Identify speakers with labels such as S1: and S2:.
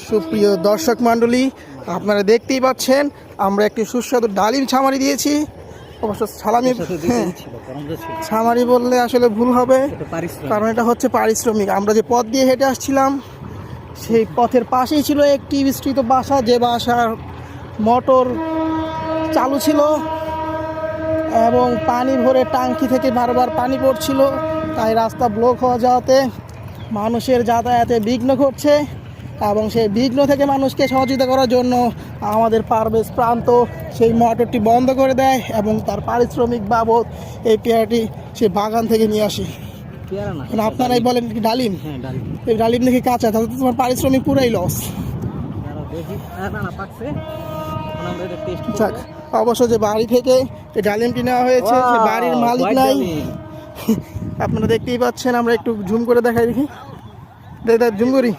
S1: সুপ্রিয় দর্শক মণ্ডলী, আপনারা দেখতেই পাচ্ছেন আমরা একটি সুস্বাদু ডালিম ছামারি দিয়েছি। অবশ্য ছামারি বললে আসলে ভুল হবে, কারণ এটা হচ্ছে পারিশ্রমিক। আমরা যে পথ দিয়ে হেঁটে আসছিলাম সেই পথের পাশেই ছিল একটি বিস্তৃত বাসা, যে বাসার মোটর চালু ছিল এবং পানি ভরে টাঙ্কি থেকে বারবার পানি পড়ছিল, তাই রাস্তা ব্লক হওয়া যাওয়াতে মানুষের যাতায়াতে বিঘ্ন ঘটছে। এবং সেই বিঘ্ন থেকে মানুষকে সহযোগিতা করার জন্য আমাদের পারভেজ প্রান্ত সেই মোটরটি বন্ধ করে দেয় এবং তার পারিশ্রমিক বাবদ এই পেয়ারাটি সে বাগান থেকে নিয়ে আসে। আপনারাই বলেন কি ডালিম? এই ডালিম দেখি কাঁচা, তাহলে তো তোমার পারিশ্রমিক পুরাই লস। অবশ্য যে বাড়ি থেকে এই ডালিমটি নেওয়া হয়েছে সে বাড়ির মালিক নাই। আপনারা দেখতেই পাচ্ছেন, আমরা একটু জুম করে দেখাই, দেখি জুম করি।